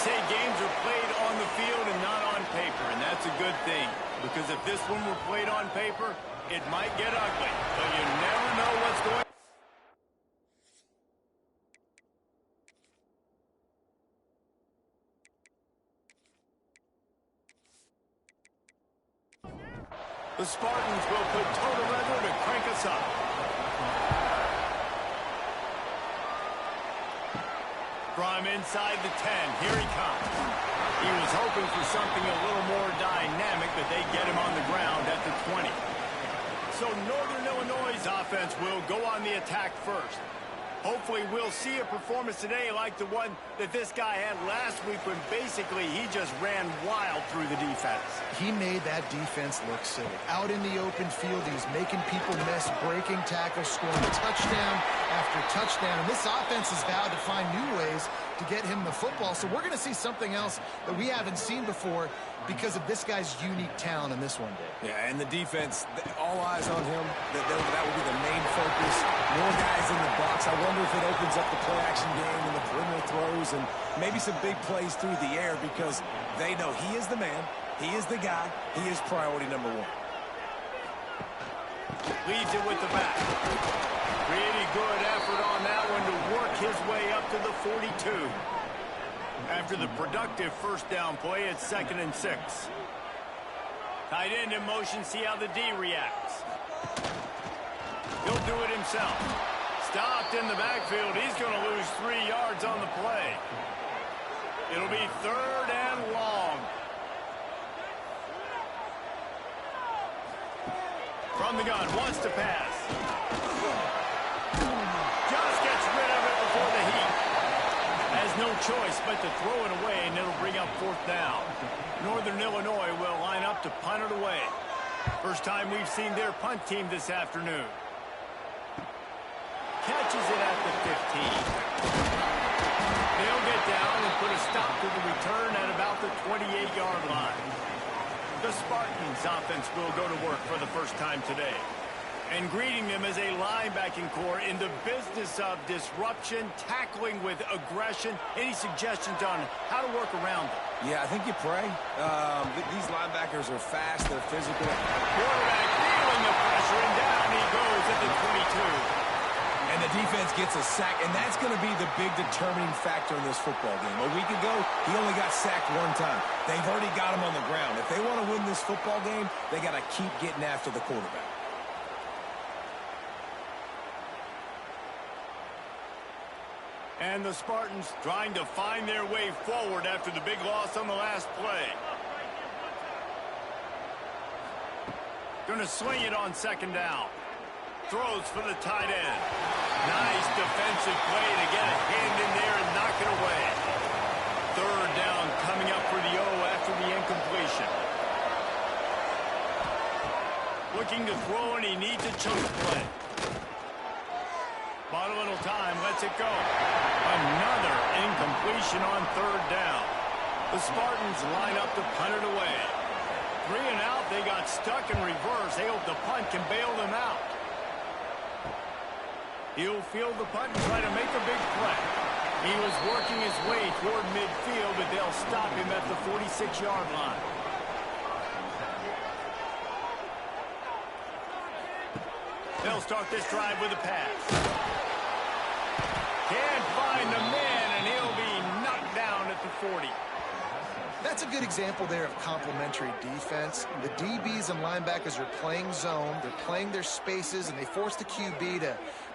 say games are played on the field and not on paper, and that's a good thing. Because if this one were played on paper, it might get ugly. But you never know what's going on. The Spartans will put total weather to crank us up. From inside the 10, here he comes. He was hoping for something a little more dynamic, but they get him on the ground at the 20. So Northern Illinois' offense will go on the attack first. Hopefully we'll see a performance today like the one that this guy had last week when basically he just ran wild through the defense. He made that defense look silly. Out in the open field, he was making people miss, breaking tackles, scoring touchdown after touchdown. And this offense has vowed to find new ways to get him the football. So we're going to see something else that we haven't seen before because of this guy's unique talent in this one day. Yeah, and the defense, all eyes on him. That will be the main focus. More guys in the box. I wonder if it opens up the play-action game and the perimeter throws and maybe some big plays through the air because they know he is the man, he is the guy, he is priority number one. Leads it with the back. Pretty good effort on that one to work his way up to the 42. After the productive first down play, it's 2nd and 6. Tight end in motion, see how the D reacts. He'll do it himself. Stopped in the backfield. He's going to lose 3 yards on the play. It'll be 3rd and long. From the gun, wants to pass. Just gets rid of it before the heat. Has no choice but to throw it away, and it'll bring up 4th down. Northern Illinois will line up to punt it away. First time we've seen their punt team this afternoon. Catches it at the 15. They'll get down and put a stop to the return at about the 28-yard line. The Spartans' offense will go to work for the first time today. And greeting them as a linebacking core in the business of disruption, tackling with aggression. Any suggestions on how to work around them? Yeah, I think you pray. These linebackers are fast, they're physical. Quarterback feeling the pressure, and down he goes at the 22. And the defense gets a sack, and that's going to be the big determining factor in this football game. A week ago, he only got sacked 1 time. They've already got him on the ground. If they want to win this football game, they got to keep getting after the quarterback. And the Spartans trying to find their way forward after the big loss on the last play. Going to swing it on 2nd down. Throws for the tight end. Nice defensive play to get a hand in there and knock it away. 3rd down coming up for the O after the incompletion. Looking to throw, and he needs a chunk play. Bought a little time, lets it go. Another incompletion on 3rd down. The Spartans line up to punt it away. 3 and out, they got stuck in reverse. They hope the punt can bail them out. He'll field the punt and try to make a big play. He was working his way toward midfield, but they'll stop him at the 46-yard line. They'll start this drive with a pass. Can't find the man, and he'll be knocked down at the 40. That's a good example there of complementary defense. The DBs and linebackers are playing zone, they're playing their spaces, and they force the QB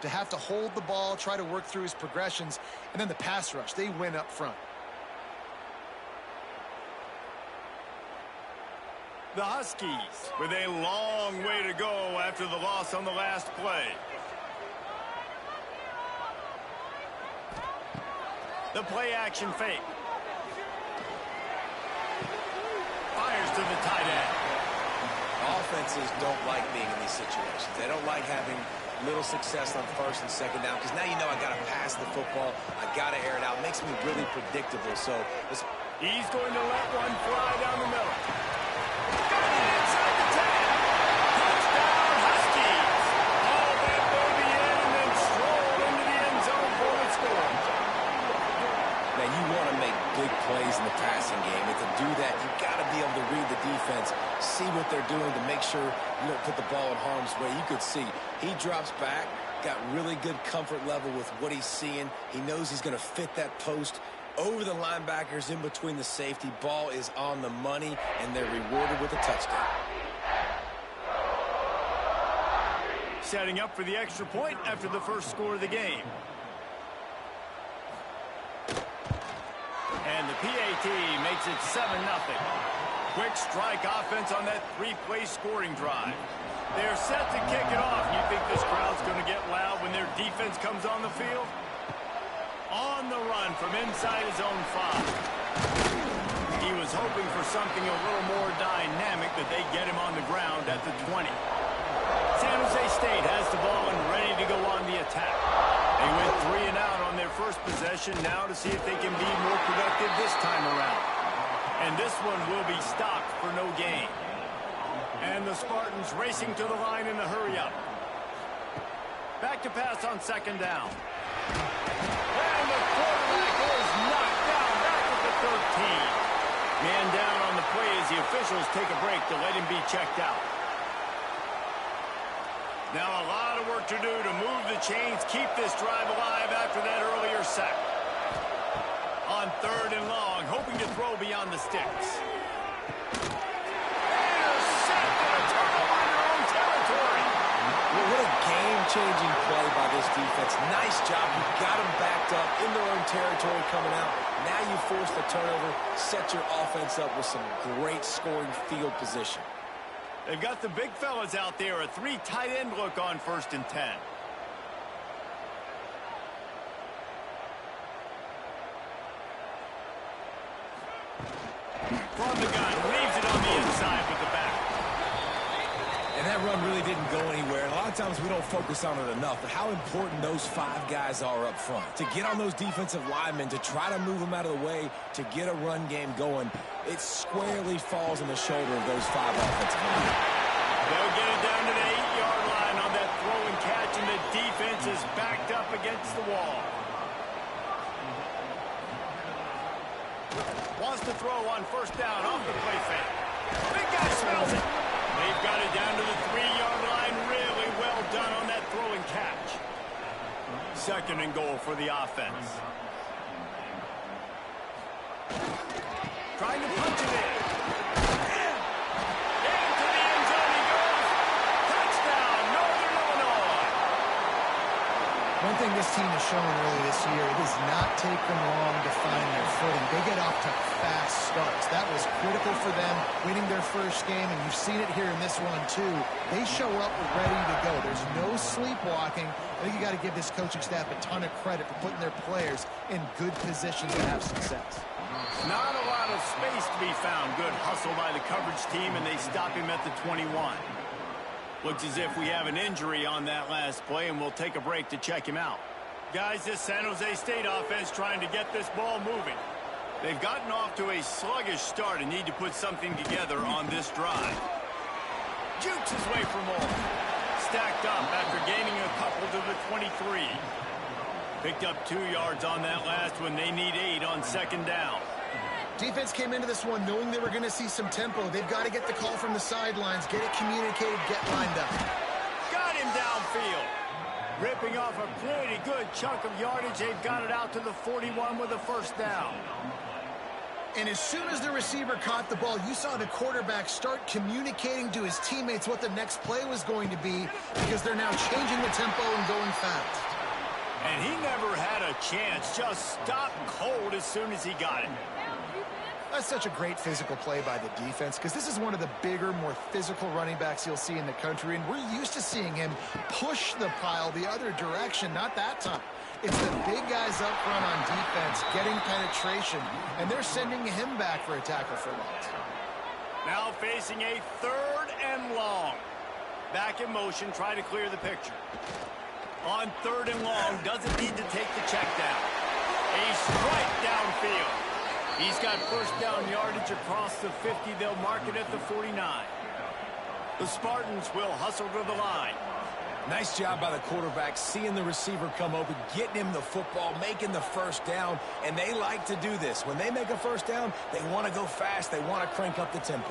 to have to hold the ball, try to work through his progressions, and then the pass rush, they win up front. The Huskies with a long way to go after the loss on the last play. The play action fake. Fires to the tight end. Offenses don't like being in these situations. They don't like having little success on 1st and 2nd down because now you know I got to pass the football. I got to air it out. It makes me really predictable. So he's going to let one fly down the middle. Got it inside the 10. Touchdown Huskies. All that baby in and then stroll into the end zone for the score. Man, you want to make big plays in make sure you don't put the ball in harm's way. You could see he drops back, got really good comfort level with what he's seeing. He knows he's going to fit that post over the linebackers in between the safety. Ball is on the money, and they're rewarded with a touchdown. Setting up for the extra point after the first score of the game. And the PAT makes it 7-0. Quick strike offense on that three-play scoring drive. They're set to kick it off. You think this crowd's going to get loud when their defense comes on the field? On the run from inside his own 5. He was hoping for something a little more dynamic, that they get him on the ground at the 20. San Jose State has the ball and ready to go on the attack. They went 3 and out on their first possession, now to see if they can be more productive this time around. And this one will be stopped for no gain. And the Spartans racing to the line in a hurry-up. Back to pass on second down. And the quarterback is knocked down back at the 13. Man down on the play as the officials take a break to let him be checked out. Now a lot of work to do to move the chains, keep this drive alive after that earlier sack. On third and long, hoping to throw beyond the sticks. Intercept and a turnover in their own territory. Well, what a game-changing play by this defense. Nice job. You got them backed up in their own territory coming out. Now you force the turnover, set your offense up with some great scoring field position. They've got the big fellas out there, a 3 tight end look on 1st and 10. From the gun, leaves it on the inside with the back. And that run really didn't go anywhere. And a lot of times we don't focus on it enough, but how important those 5 guys are up front. To get on those defensive linemen, to try to move them out of the way, to get a run game going, it squarely falls on the shoulder of those 5 offensive linemen. They'll get it down to the 8-yard line on that throw and catch, and the defense is backed up against the wall. Wants to throw on first down off the play fake. Big guy smells it. They've got it down to the 3-yard line. Really well done on that throw and catch. 2nd and goal for the offense. Trying to punch it in. Into the end zone he goes. Touchdown, Northern Illinois. One thing this team has shown early this year, it does not take them long to find their footing. They get off to fast starts. That was critical for them, winning their first game, and you've seen it here in this one too. They show up ready to go. There's no sleepwalking. I think you got to give this coaching staff a ton of credit for putting their players in good positions to have success. Not a lot of space to be found. Good hustle by the coverage team, and they stop him at the 21. Looks as if we have an injury on that last play, and we'll take a break to check him out. Guys, this San Jose State offense trying to get this ball moving. They've gotten off to a sluggish start and need to put something together on this drive. Jukes his way for more. Stacked up after gaining a couple to the 23. Picked up 2 yards on that last one. They need 8 on 2nd down. Defense came into this one knowing they were going to see some tempo. They've got to get the call from the sidelines, get it communicated, get lined up. Got him downfield. Ripping off a pretty good chunk of yardage. They've got it out to the 41 with a first down. And as soon as the receiver caught the ball, you saw the quarterback start communicating to his teammates what the next play was going to be, because they're now changing the tempo and going fast. And he never had a chance. Just stopped cold as soon as he got it. That's such a great physical play by the defense, because this is one of the bigger, more physical running backs you'll see in the country, and we're used to seeing him push the pile the other direction. Not that time. It's the big guys up front on defense getting penetration, and they're sending him back for a tackle for loss. Now facing a 3rd and long. Back in motion, try to clear the picture. On 3rd and long, doesn't need to take the check down. A strike downfield. He's got first down yardage across the 50. They'll mark it at the 49. The Spartans will hustle to the line. Nice job by the quarterback, seeing the receiver come open, getting him the football, making the first down, and they like to do this. When they make a first down, they want to go fast. They want to crank up the tempo.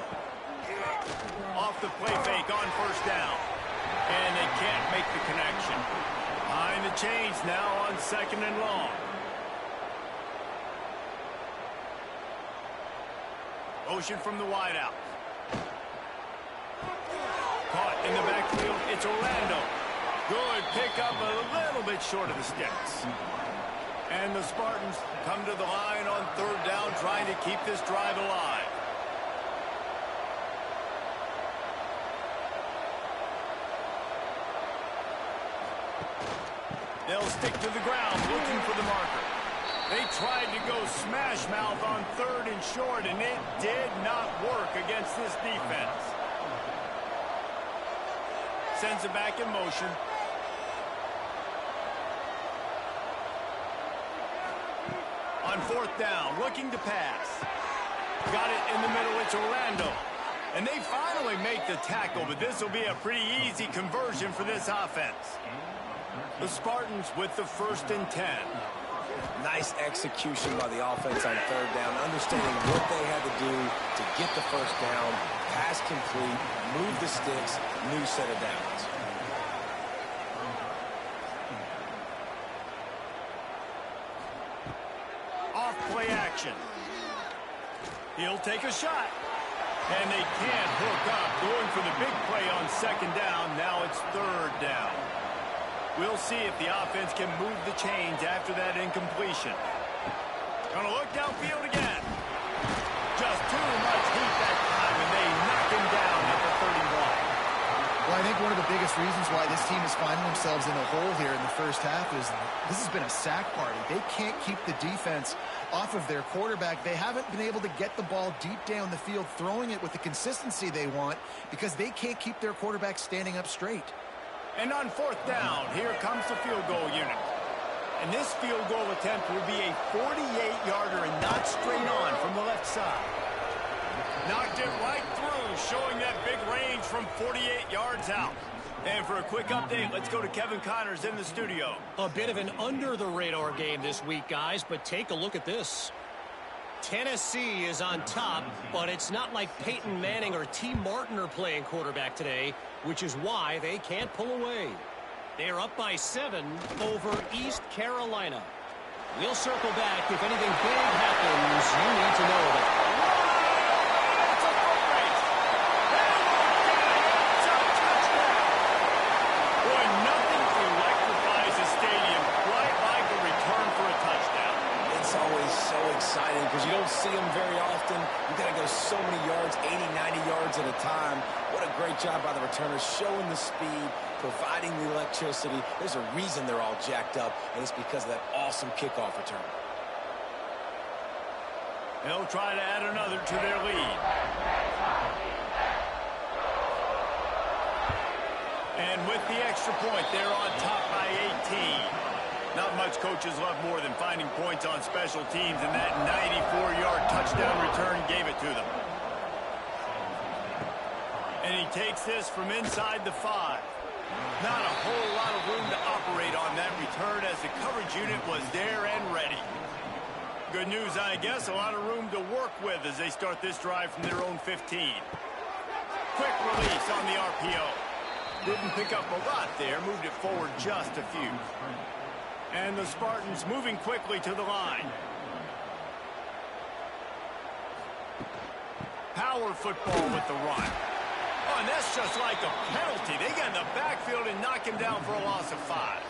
Off the play fake on first down. And they can't make the connection. Behind the chains now on 2nd and long. Motion from the wideout. Caught in the backfield. It's Orlando. Good pickup, a little bit short of the sticks. And the Spartans come to the line on 3rd down, trying to keep this drive alive. They'll stick to the ground, looking for the marker. They tried to go smash mouth on 3rd and short, and it did not work against this defense. Sends it back in motion. On 4th down, looking to pass. Got it in the middle, it's Orlando. And they finally make the tackle, but this will be a pretty easy conversion for this offense. The Spartans with the 1st and 10. Nice execution by the offense on 3rd down, understanding what they had to do to get the 1st down, pass complete, move the sticks, new set of downs. Off play action. He'll take a shot. And they can't hook up. Going for the big play on 2nd down. Now it's 3rd down. We'll see if the offense can move the chains after that incompletion. Gonna look downfield again. Just too much heat that time, and they knock him down at the 31. Well, I think one of the biggest reasons why this team is finding themselves in a hole here in the first half is this has been a sack party. They can't keep the defense off of their quarterback. They haven't been able to get the ball deep down the field, throwing it with the consistency they want because they can't keep their quarterback standing up straight. And on 4th down, here comes the field goal unit. And this field goal attempt will be a 48-yarder and not straight on from the left side. Knocked it right through, showing that big range from 48 yards out. And for a quick update, let's go to Kevin Connors in the studio. A bit of an under-the-radar game this week, guys, but take a look at this. Tennessee is on top, but it's not like Peyton Manning or T. Martin are playing quarterback today, which is why they can't pull away. They're up by 7 over East Carolina. We'll circle back if anything big happens you need to know about. It's a foot race. It's a touchdown. Boy, nothing electrifies a stadium quite like a return for a touchdown. It's always so exciting because you don't see them very often. You got to go so many yards, 80, 90 yards at a time. What a great job by the returners, showing the speed, providing the electricity. There's a reason they're all jacked up, and it's because of that awesome kickoff return. They'll try to add another to their lead. And with the extra point, they're on top by 18. Not much coaches love more than finding points on special teams, and that 94-yard touchdown return gave it to them. And he takes this from inside the 5. Not a whole lot of room to operate on that return as the coverage unit was there and ready. Good news, I guess, a lot of room to work with as they start this drive from their own 15. Quick release on the RPO. Didn't pick up a lot there, moved it forward just a few. And the Spartans moving quickly to the line. Power football with the run. Oh, and that's just like a penalty. They get in the backfield and knock him down for a loss of 5.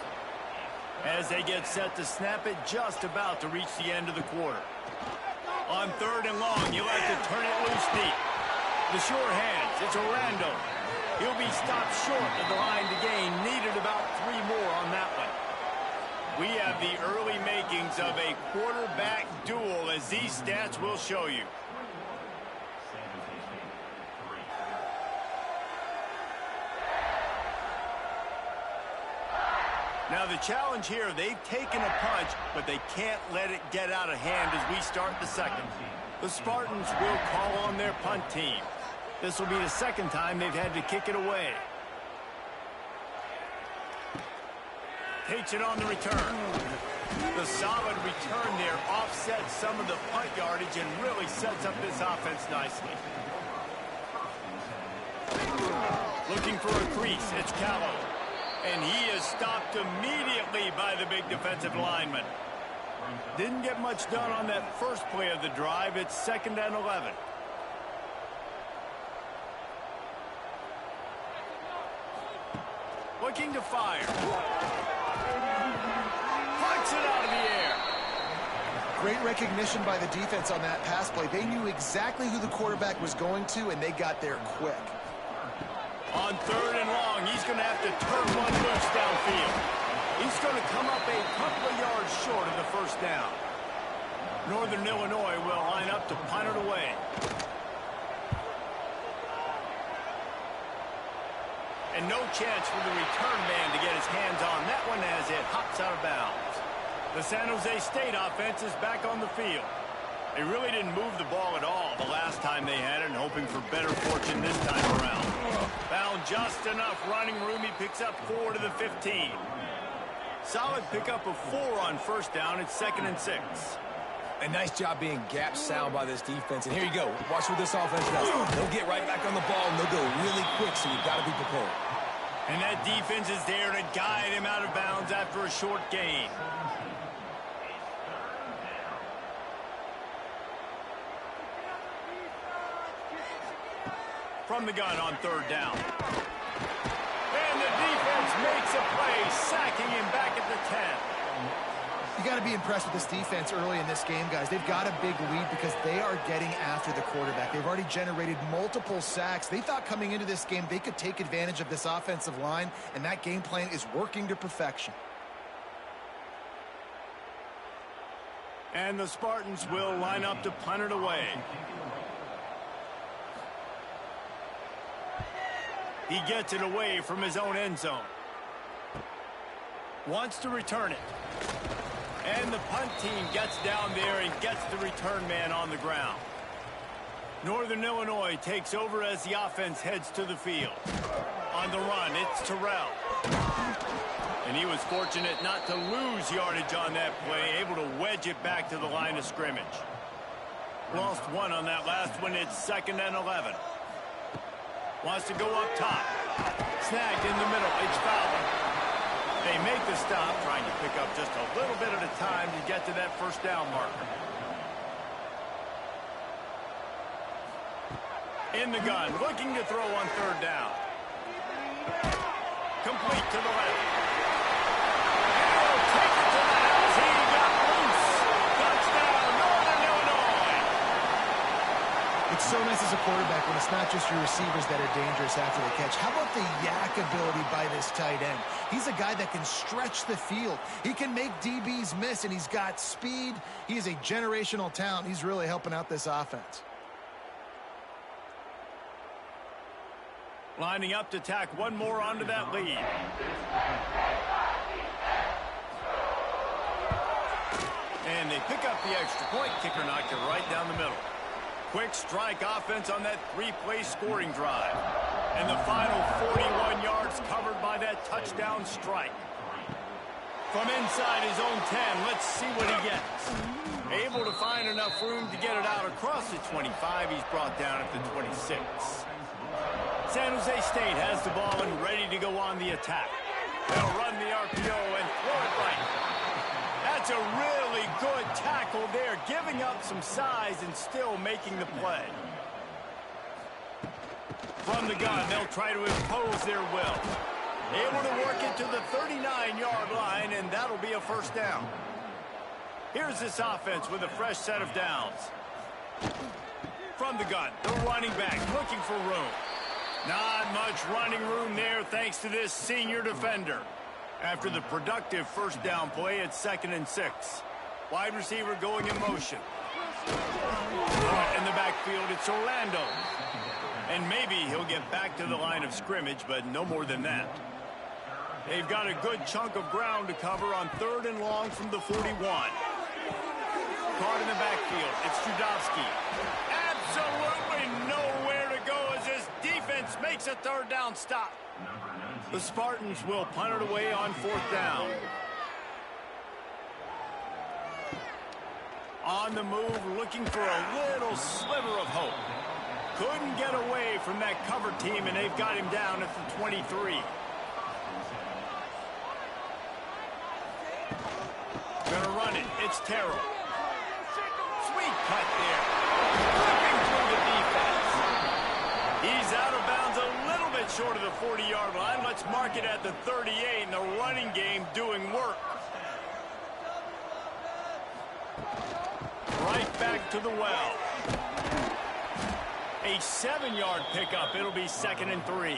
As they get set to snap it, just about to reach the end of the quarter. On 3rd and long, you like to turn it loose deep. The sure hands, it's Orlando. He'll be stopped short of the line to gain. Needed about 3 more on that one. We have the early makings of a quarterback duel, as these stats will show you. Now the challenge here, they've taken a punch, but they can't let it get out of hand as we start the second. The Spartans will call on their punt team. This will be the second time they've had to kick it away. Takes it on the return. The solid return there offsets some of the punt yardage and really sets up this offense nicely. Looking for a crease, it's Callow. And he is stopped immediately by the big defensive lineman. Didn't get much done on that first play of the drive. It's 2nd and 11. Looking to fire. Punts it out of the air. Great recognition by the defense on that pass play. They knew exactly who the quarterback was going to, and they got there quick. On 3rd and long, he's going to have to turn one loose downfield. He's going to come up a couple of yards short of the first down. Northern Illinois will line up to punt it away. And no chance for the return man to get his hands on that one as it hops out of bounds. The San Jose State offense is back on the field. They really didn't move the ball at all the last time they had it, and hoping for better fortune this time around. Found just enough running room. He picks up 4 to the 15. Solid pickup of 4 on first down. It's 2nd and 6. A nice job being gap sound by this defense. And here you go. Watch what this offense does. They'll get right back on the ball, and they'll go really quick, so you've got to be prepared. And that defense is there to guide him out of bounds after a short gain. From the gun on 3rd down. And the defense makes a play, sacking him back at the 10. You got to be impressed with this defense early in this game, guys. They've got a big lead because they are getting after the quarterback. They've already generated multiple sacks. They thought coming into this game they could take advantage of this offensive line, and that game plan is working to perfection. And the Spartans will line up to punt it away. He gets it away from his own end zone. Wants to return it. And the punt team gets down there and gets the return man on the ground. Northern Illinois takes over as the offense heads to the field. On the run, it's Terrell. And he was fortunate not to lose yardage on that play, able to wedge it back to the line of scrimmage. Lost 1 on that last one. It's 2nd and 11. Wants to go up top. Snagged in the middle. It's Fowler. They make the stop, trying to pick up just a little bit at a time to get to that first down marker. In the gun, looking to throw on 3rd down. Complete to the left. He'll take it to the house. He got loose. Touchdown, Northern Illinois. It's so nice as a quarterback when it's not just your receivers that are dangerous after the catch. How about the yak ability by this tight end? He's a guy that can stretch the field. He can make DBs miss, and he's got speed. He is a generational talent. He's really helping out this offense. Lining up to tack one more onto that lead. And they pick up the extra point. Kicker knocked it right down the middle. Quick strike offense on that 3-play scoring drive. And the final 41 yards covered by that touchdown strike. From inside his own 10, let's see what he gets. Able to find enough room to get it out across the 25. He's brought down at the 26. San Jose State has the ball and ready to go on the attack. They'll run the RPO and throw it right. That's a really good tackle there, giving up some size and still making the play. From the gun, they'll try to impose their will. Able to work it to the 39-yard line, and that'll be a first down. Here's this offense with a fresh set of downs. From the gun, the running back looking for room. Not much running room there thanks to this senior defender. After the productive first down play, it's 2nd and 6. Wide receiver going in motion. In the backfield, it's Orlando. And maybe he'll get back to the line of scrimmage, but no more than that. They've got a good chunk of ground to cover on 3rd and long from the 41. Caught in the backfield, it's Judowski. Absolutely nowhere to go as this defense makes a 3rd down stop. The Spartans will punt it away on 4th down. On the move, looking for a little sliver of hope. couldn't get away from that cover team, and they've got him down at the 23. Gonna run it. It's Terrell. Sweet cut there. Ripping through the defense. He's out of bounds a little bit short of the 40-yard line. Let's mark it at the 38, and the running game doing work. Right back to the well. A 7-yard pickup. It'll be 2nd and 3.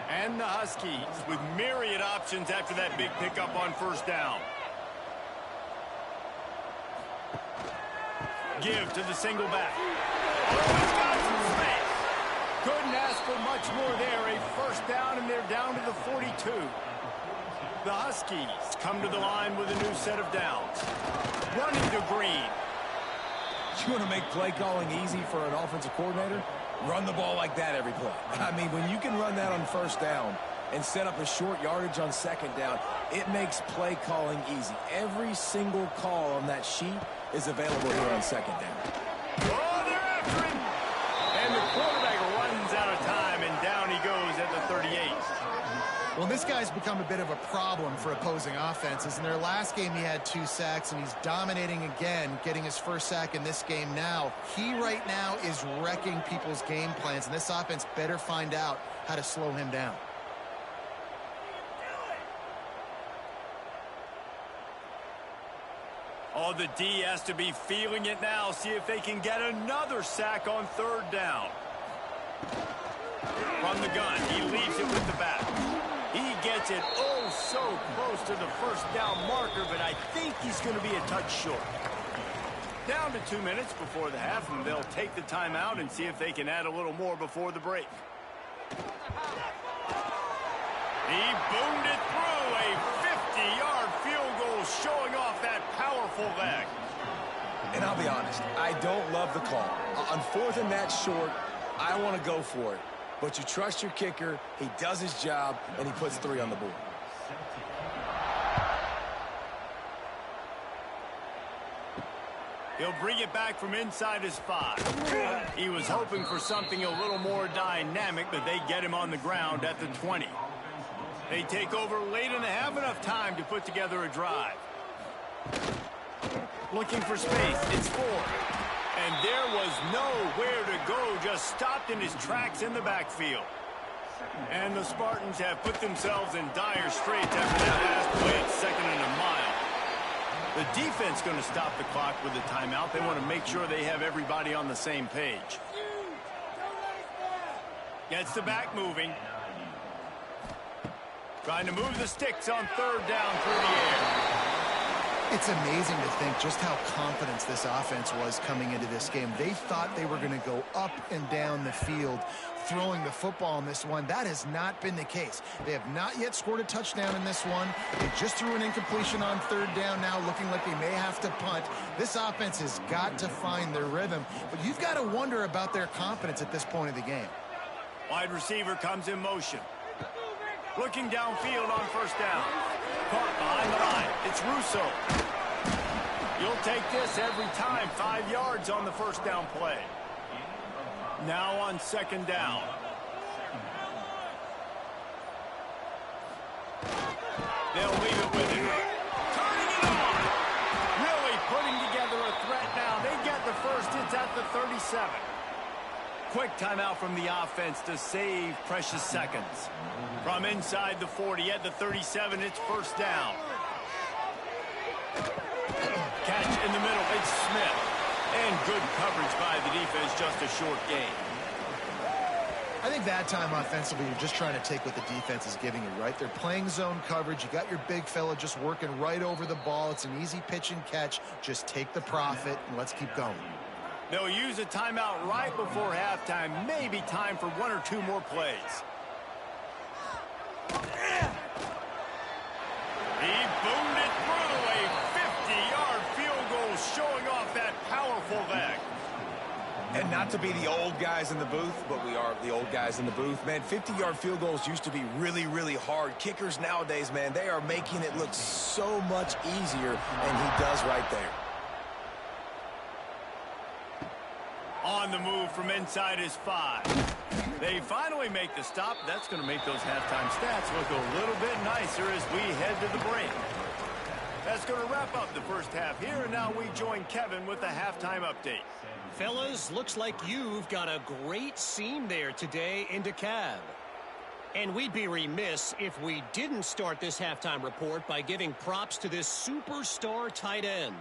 And the Huskies with myriad options after that big pickup on first down. Give to the single back. Oh, he's got some space. Couldn't ask for much more there. A first down, and they're down to the 42. The Huskies come to the line with a new set of downs. Running to Green. You want to make play calling easy for an offensive coordinator? Run the ball like that every play. I mean, when you can run that on first down and set up a short yardage on second down, it makes play calling easy. Every single call on that sheet is available here on second down. Oh, they're after him. And the quarterback runs out of time, and down he goes at the 38. Well, this guy's become a bit of a problem for opposing offenses. In their last game, he had 2 sacks, and he's dominating again, getting his first sack in this game now. He right now is wrecking people's game plans, and this offense better find out how to slow him down. Oh, the D has to be feeling it now. See if they can get another sack on third down. From the gun, he leaves it with the back. He gets it oh so close to the first down marker, but I think he's going to be a touch short. Down to 2 minutes before the half, and they'll take the timeout and see if they can add a little more before the break. He boomed it through. A 50-yard field goal showing off that powerful leg. And I'll be honest, I don't love the call. On 4th and that short, I want to go for it. But you trust your kicker, he does his job, and he puts 3 on the board. He'll bring it back from inside his 5. He was hoping for something a little more dynamic, but they get him on the ground at the 20. They take over late and have enough time to put together a drive. Looking for space. It's 4. And there was nowhere to go, just stopped in his tracks in the backfield. And the Spartans have put themselves in dire straits after that last play at 2nd and a mile. The defense going to stop the clock with a timeout. They want to make sure they have everybody on the same page. Gets the back moving. Trying to move the sticks on third down through the air. It's amazing to think just how confident this offense was coming into this game. They thought they were going to go up and down the field throwing the football in this one. That has not been the case. They have not yet scored a touchdown in this one. They just threw an incompletion on third down now, looking like they may have to punt. This offense has got to find their rhythm, but you've got to wonder about their confidence at this point of the game. Wide receiver comes in motion. Looking downfield on first down. Caught behind the line. It's Russo. You'll take this every time. 5 yards on the first down play. Now on second down. They'll leave it with him. Turning it on. Really putting together a threat now. They get the first. It's at the 37. Quick timeout from the offense to save precious seconds. From inside the 40 at the 37, it's first down. Catch in the middle, it's Smith. And good coverage by the defense, just a short gain. I think that time offensively, you're just trying to take what the defense is giving you, right? They're playing zone coverage. You got your big fella just working right over the ball. It's an easy pitch and catch. Just take the profit, and let's keep going. They'll use a timeout right before halftime. Maybe time for 1 or 2 more plays. He boomed it through. A 50-yard field goal showing off that powerful leg. And not to be the old guys in the booth, but we are the old guys in the booth. Man, 50-yard field goals used to be really, really hard. Kickers nowadays, man, they are making it look so much easier, and he does right there. On on the move from inside his 5. They finally make the stop. That's going to make those halftime stats look a little bit nicer as we head to the break. That's going to wrap up the first half here, and now we join Kevin with the halftime update. Fellas, looks like you've got a great scene there today in DeKalb. And we'd be remiss if we didn't start this halftime report by giving props to this superstar tight end.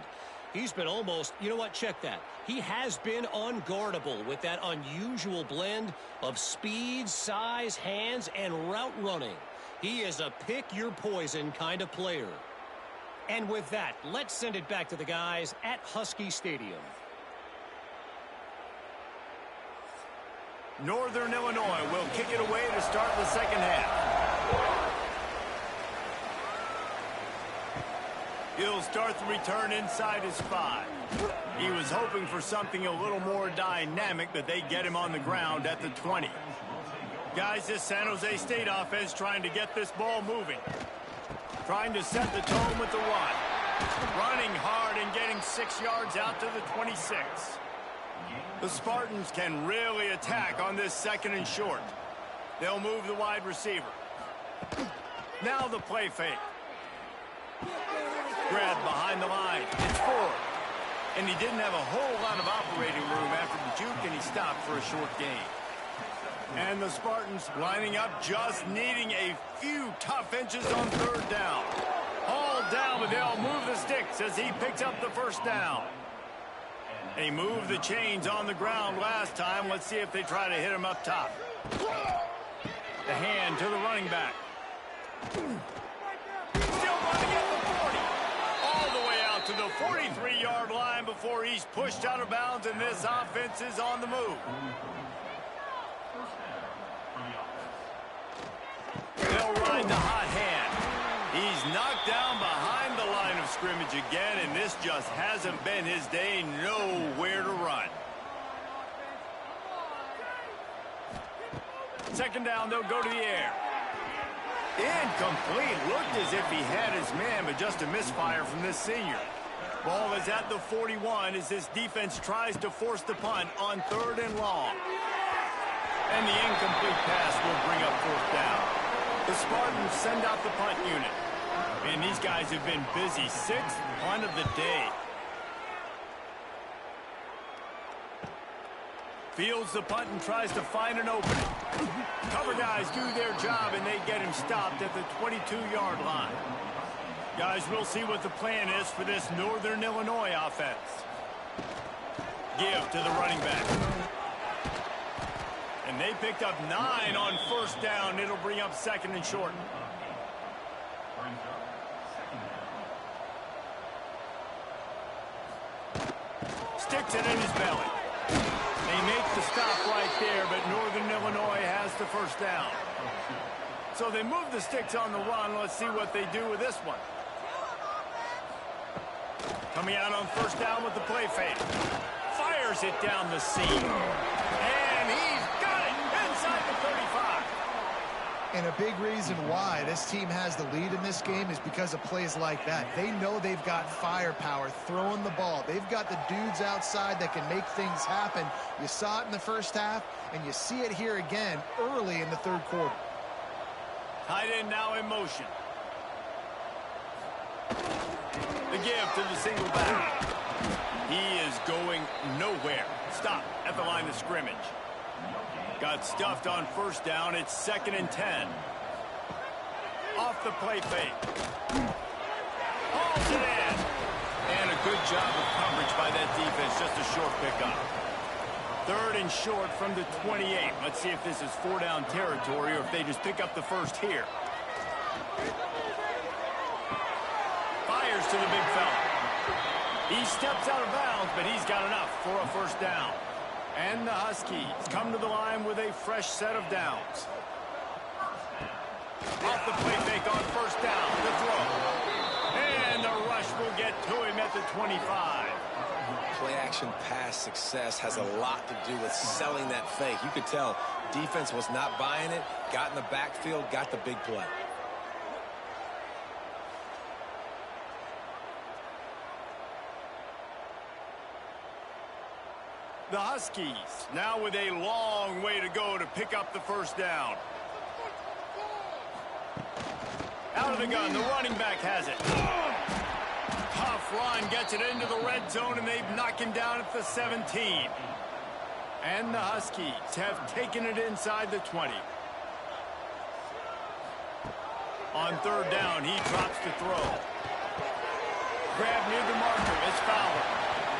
He's been almost, you know what, check that. He has been unguardable with that unusual blend of speed, size, hands, and route running. He is a pick-your-poison kind of player. And with that, let's send it back to the guys at Husky Stadium. Northern Illinois will kick it away to start the second half. He'll start the return inside his 5. He was hoping for something a little more dynamic, but they get him on the ground at the 20. Guys, this San Jose State offense trying to get this ball moving. Trying to set the tone with the run. Running hard and getting 6 yards out to the 26. The Spartans can really attack on this second and short. They'll move the wide receiver. Now the play fake. Grabbed behind the line. It's Ford. And he didn't have a whole lot of operating room after the juke, and he stopped for a short gain. And the Spartans lining up, just needing a few tough inches on third down. All down, but they'll move the sticks as he picks up the first down. They moved the chains on the ground last time. Let's see if they try to hit him up top. The hand to the running back. Still running at the 40. All the way out to the 43-yard line before he's pushed out of bounds, and this offense is on the move. They'll ride the hot hand. He's knocked down behind the line of scrimmage again, and this just hasn't been his day. Nowhere to run. Second down, they'll go to the air. Incomplete. Looked as if he had his man, but just a misfire from this senior. Ball is at the 41 as this defense tries to force the punt on third and long. And the incomplete pass will bring up fourth down. The Spartans send out the punt unit. And these guys have been busy. 6th punt of the day. Fields the punt and tries to find an opening. Cover guys do their job, and they get him stopped at the 22-yard line. Guys, we'll see what the plan is for this Northern Illinois offense. Give to the running back. And they picked up 9 on first down. It'll bring up second and short. Sticks it in his belly. They make the stop right there, but Northern Illinois has the first down. So they move the sticks on the run. Let's see what they do with this one. Coming out on first down with the play fake. Fires it down the seam. And he's got it inside the 35. And a big reason why this team has the lead in this game is because of plays like that. They know they've got firepower throwing the ball. They've got the dudes outside that can make things happen. You saw it in the first half, and you see it here again early in the third quarter. Tight end now in motion. The give to the single back. He is going nowhere. Stop at the line of scrimmage. Got stuffed on first down. It's 2nd and 10. Off the play fake. Hauls it in. And a good job of coverage by that defense. Just a short pickup. 3rd and short from the 28. Let's see if this is 4-down territory or if they just pick up the first here. Fires to the big fella. He steps out of bounds, but he's got enough for a first down. And the Huskies come to the line with a fresh set of downs. Off the play fake on first down. The throw. And the rush will get to him at the 25. Play action pass success has a lot to do with selling that fake. You could tell defense was not buying it, got in the backfield, got the big play. The Huskies now with a long way to go to pick up the first down. Out of the gun, the running back has it. Tough run, gets it into the red zone, and they knock him down at the 17. And the Huskies have taken it inside the 20. On third down, he drops to throw. Grab near the marker, it's Fowler.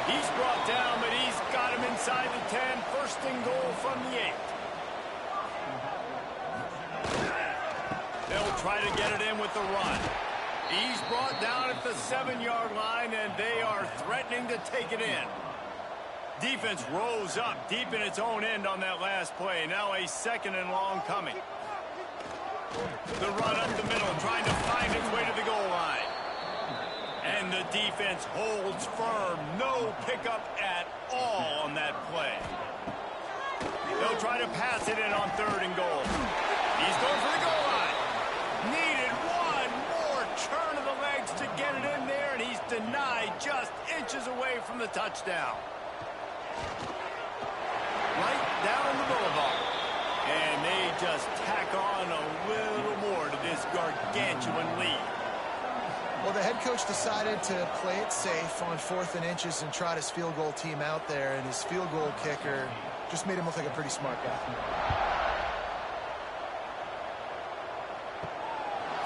He's brought down, but he's got him inside the 10. First and goal from the 8. They'll try to get it in with the run. He's brought down at the 7-yard line, and they are threatening to take it in. Defense rose up deep in its own end on that last play. Now a 2nd and long coming. The run up the middle, trying to find its way to the goal line. And the defense holds firm. No pickup at all on that play. They'll try to pass it in on 3rd and goal. He's going for the goal line. Needed one more turn of the legs to get it in there, and he's denied just inches away from the touchdown. Right down the boulevard. And they just tack on a little more to this gargantuan lead. Well, the head coach decided to play it safe on 4th and inches and trot his field goal team out there, and his field goal kicker just made him look like a pretty smart guy.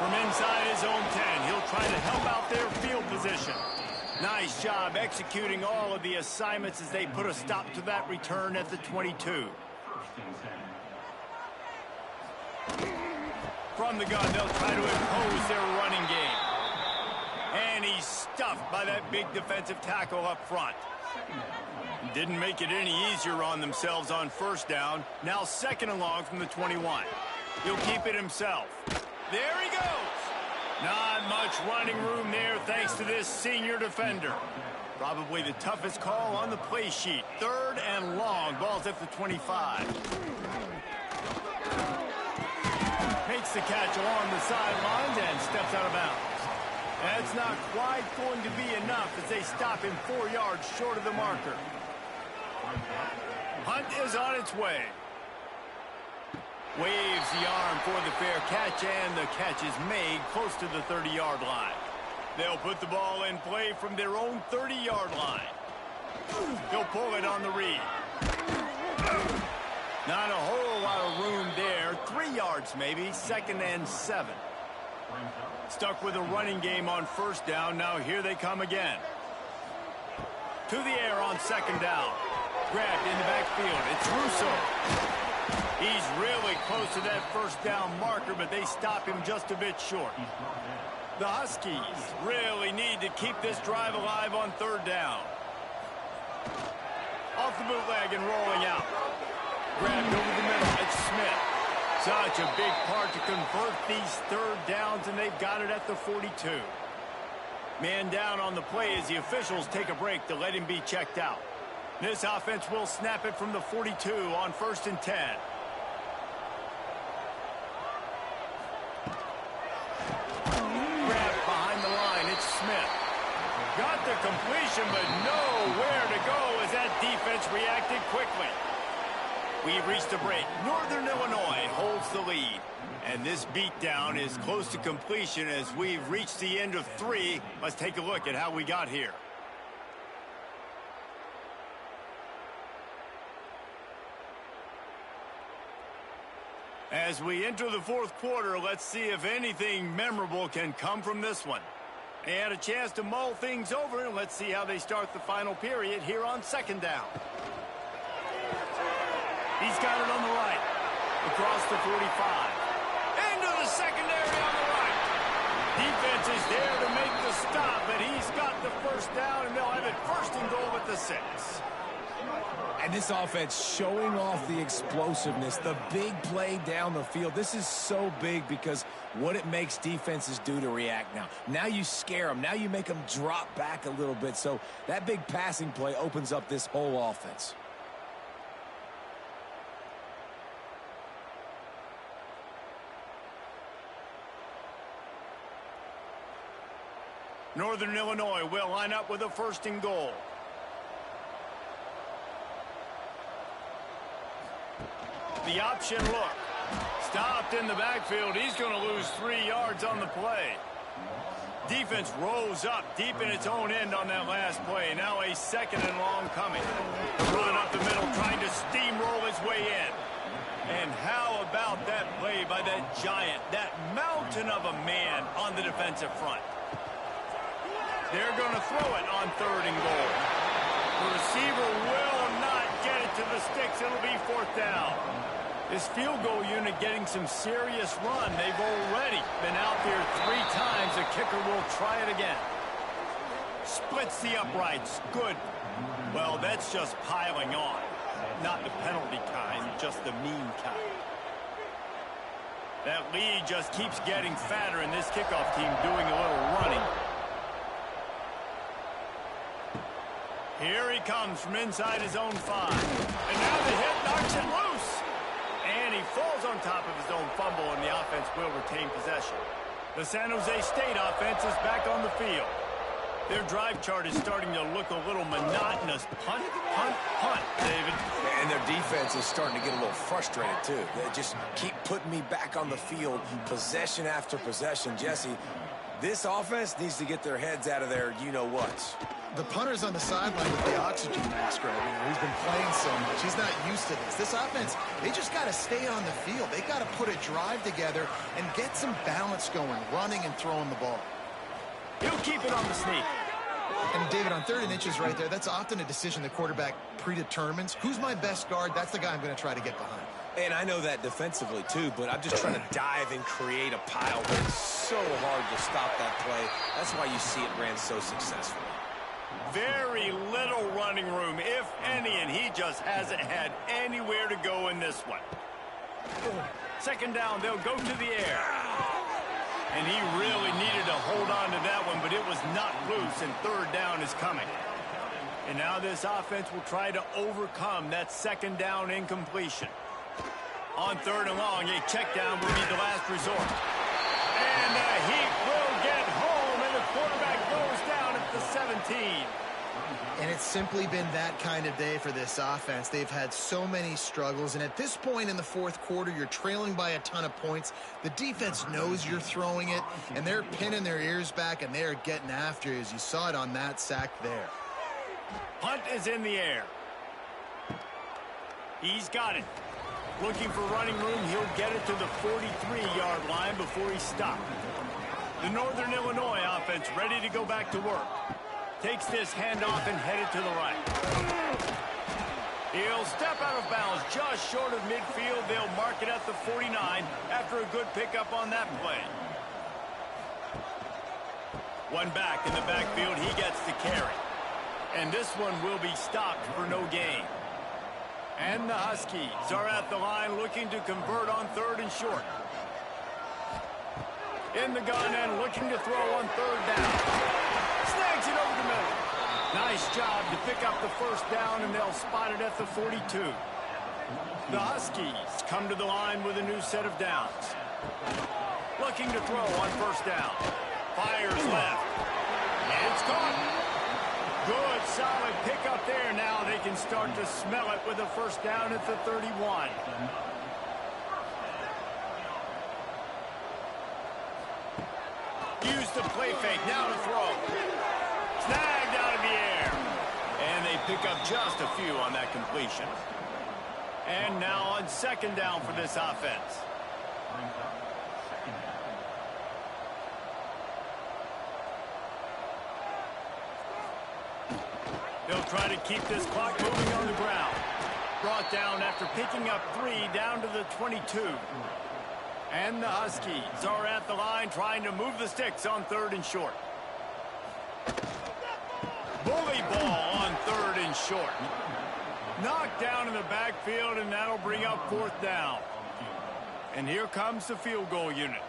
From inside his own 10, he'll try to help out their field position. Nice job executing all of the assignments as they put a stop to that return at the 22. From the gun, they'll try to impose their running game. And he's stuffed by that big defensive tackle up front. Didn't make it any easier on themselves on first down. Now 2nd and long from the 21. He'll keep it himself. There he goes. Not much running room there thanks to this senior defender. Probably the toughest call on the play sheet. 3rd and long. Ball's at the 25. Makes the catch along the sidelines and steps out of bounds. That's not quite going to be enough as they stop him 4 yards short of the marker. Hunt is on its way. Waves the arm for the fair catch, and the catch is made close to the 30-yard line. They'll put the ball in play from their own 30-yard line. He'll pull it on the read. Not a whole lot of room there. 3 yards maybe, 2nd and 7. Stuck with a running game on first down. Now here they come again. To the air on 2nd down. Grabbed in the backfield. It's Russo. He's really close to that first down marker, but they stop him just a bit short. The Huskies really need to keep this drive alive on 3rd down. Off the bootleg and rolling out. Grabbed over the middle. It's Smith. Such a big part to convert these 3rd downs, and they've got it at the 42. Man down on the play as the officials take a break to let him be checked out. This offense will snap it from the 42 on 1st and 10. Grabbed behind the line. It's Smith. Got the completion, but nowhere to go as that defense reacted quickly. We've reached a break. Northern Illinois holds the lead. And this beatdown is close to completion as we've reached the end of 3. Let's take a look at how we got here. As we enter the 4th quarter, let's see if anything memorable can come from this one. They had a chance to mull things over, and let's see how they start the final period here on 2nd down. He's got it on the right. Across the 45. Into the secondary on the right. Defense is there to make the stop, but he's got the first down, and they'll have it 1st and goal at the 6. And this offense showing off the explosiveness, the big play down the field. This is so big because what it makes defenses do to react now. Now you scare them. Now you make them drop back a little bit. So that big passing play opens up this whole offense. Northern Illinois will line up with a 1st and goal. The option look. Stopped in the backfield. He's going to lose 3 yards on the play. Defense rolls up deep in its own end on that last play. Now a 2nd and long coming. Run up the middle, trying to steamroll his way in. And how about that play by that giant, that mountain of a man on the defensive front? They're going to throw it on 3rd and goal. The receiver will not get it to the sticks. It'll be 4th down. This field goal unit getting some serious run. They've already been out there 3 times. The kicker will try it again. Splits the uprights. Good. Well, that's just piling on. Not the penalty kind, just the mean kind. That lead just keeps getting fatter, and this kickoff team doing a little running. Here he comes from inside his own 5. And now the hit knocks it loose. And he falls on top of his own fumble, and the offense will retain possession. The San Jose State offense is back on the field. Their drive chart is starting to look a little monotonous. Punt, punt, punt, David. And their defense is starting to get a little frustrated, too. They just keep putting me back on the field, possession after possession. Jesse, this offense needs to get their heads out of their you-know-whats. The punter's on the sideline with the oxygen mask right now. He's been playing so much. He's not used to this. This offense, they just got to stay on the field. They got to put a drive together and get some balance going, running and throwing the ball. He'll keep it on the sneak. And, David, on 3rd and inches right there, that's often a decision the quarterback predetermines. Who's my best guard? That's the guy I'm going to try to get behind. And I know that defensively, too, but I'm just trying to dive and create a pile. But it's so hard to stop that play. That's why you see it ran so successfully. Very little running room, if any, and he just hasn't had anywhere to go in this one. 2nd down, they'll go to the air. And he really needed to hold on to that one, but it was not loose, and 3rd down is coming. And now this offense will try to overcome that 2nd down incompletion. On 3rd and long, a check down will be the last resort. And the Heat will get home, and the quarterback goes down at the 17. And it's simply been that kind of day for this offense. They've had so many struggles, and at this point in the 4th quarter, you're trailing by a ton of points. The defense knows you're throwing it, and they're pinning their ears back, and they're getting after you, as you saw it on that sack there. Punt is in the air. He's got it. Looking for running room, he'll get it to the 43-yard line before he's stopped. The Northern Illinois offense ready to go back to work. Takes this handoff and headed to the right. He'll step out of bounds just short of midfield. They'll mark it at the 49 after a good pickup on that play. One back in the backfield. He gets the carry. And this one will be stopped for no gain. And the Huskies are at the line looking to convert on 3rd and short. In the gun and looking to throw on 3rd down. Snags it over the middle. Nice job to pick up the 1st down, and they'll spot it at the 42. The Huskies come to the line with a new set of downs. Looking to throw on 1st down. Fires left. It's caught. Good, solid pickup there. Now they can start to smell it with a 1st down at the 31. Use the play fake. Now to throw. Snagged out of the air. And they pick up just a few on that completion. And now on 2nd down for this offense. They'll try to keep this clock moving on the ground. Brought down after picking up 3 down to the 22. And the Huskies are at the line trying to move the sticks on 3rd and short. Bully ball on 3rd and short. Knocked down in the backfield, and that'll bring up 4th down. And here comes the field goal unit.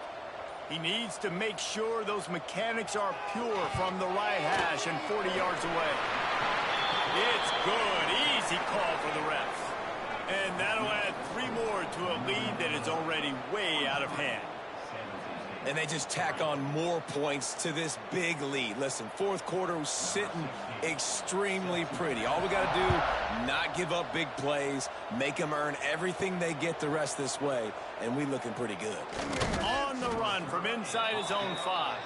He needs to make sure those mechanics are pure from the right hash and 40 yards away. It's good. Easy call for the refs. And that'll add 3 more to a lead that is already way out of hand. And they just tack on more points to this big lead. Listen, fourth quarter was sitting extremely pretty. All we got to do, not give up big plays, make them earn everything they get the rest this way, and we looking pretty good. On the run from inside his own 5.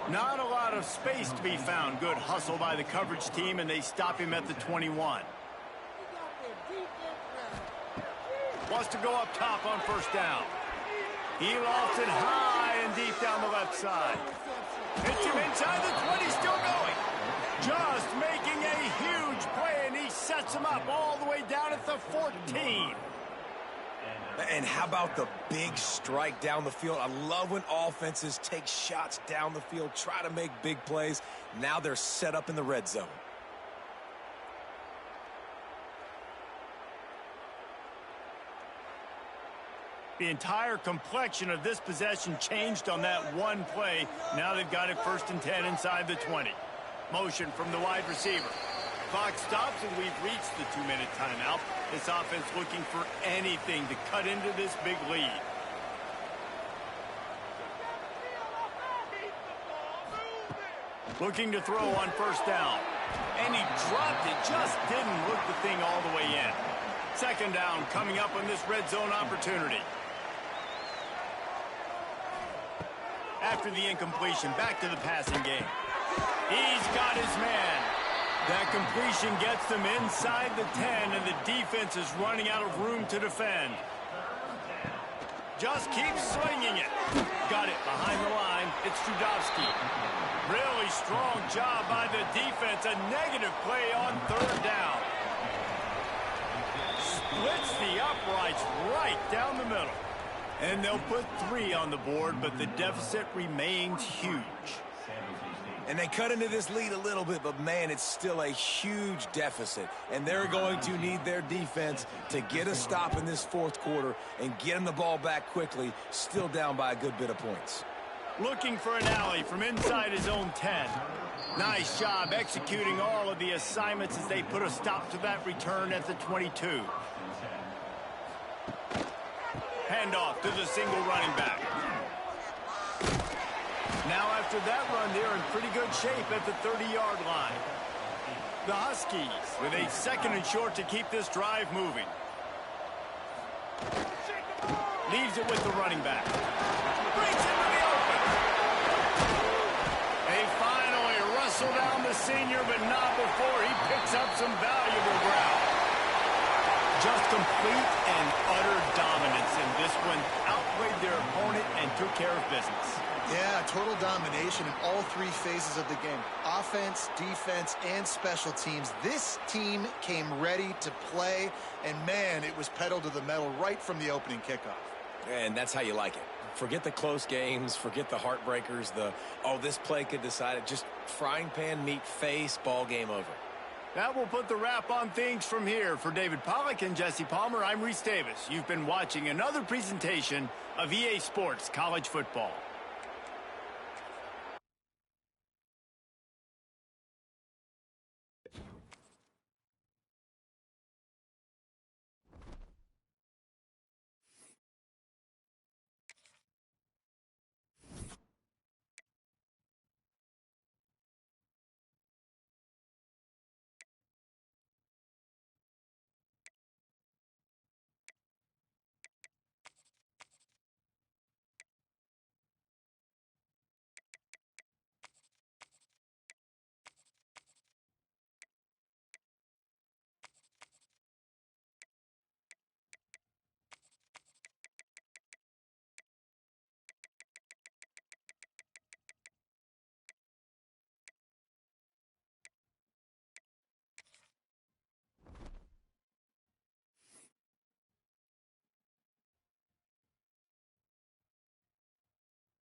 Not a lot of space to be found. Good hustle by the coverage team, and they stop him at the 21. Wants to go up top on first down. He lofts it high and deep down the left side. Hits him inside the 20, still going. Just making a huge play, and he sets him up all the way down at the 14. And how about the big strike down the field? I love when offenses take shots down the field, try to make big plays. Now they're set up in the red zone. The entire complexion of this possession changed on that one play. Now they've got it 1st and 10 inside the 20. Motion from the wide receiver. Clock stops, and we've reached the 2-minute timeout. This offense looking for anything to cut into this big lead. Looking to throw on first down. And he dropped it, just didn't look the thing all the way in. 2nd down coming up on this red zone opportunity. After the incompletion, back to the passing game. He's got his man. That completion gets them inside the 10, and the defense is running out of room to defend. Just keeps swinging it. Got it behind the line. It's Trudovsky. Really strong job by the defense. A negative play on 3rd down. Splits the uprights right down the middle. And they'll put 3 on the board, but the deficit remains huge. And they cut into this lead a little bit, but, man, it's still a huge deficit. And they're going to need their defense to get a stop in this 4th quarter and get them the ball back quickly, still down by a good bit of points. Looking for an alley from inside his own 10. Nice job executing all of the assignments as they put a stop to that return at the 22. Handoff to the single running back. Now after that run, they're in pretty good shape at the 30-yard line. The Huskies with a 2nd and short to keep this drive moving. Leaves it with the running back. Brings it to the open. They finally wrestle down the senior, but not before he picks up some valuable ground. Just complete and utter dominance in this one. Outplayed their opponent and took care of business. Yeah, total domination in all 3 phases of the game. Offense, defense, and special teams. This team came ready to play, and, man, it was pedal to the metal right from the opening kickoff. And that's how you like it. Forget the close games, forget the heartbreakers, this play could decide it. Just frying pan meet face, ball game over. That will put the wrap on things from here. For David Pollack and Jesse Palmer, I'm Reese Davis. You've been watching another presentation of EA Sports College Football.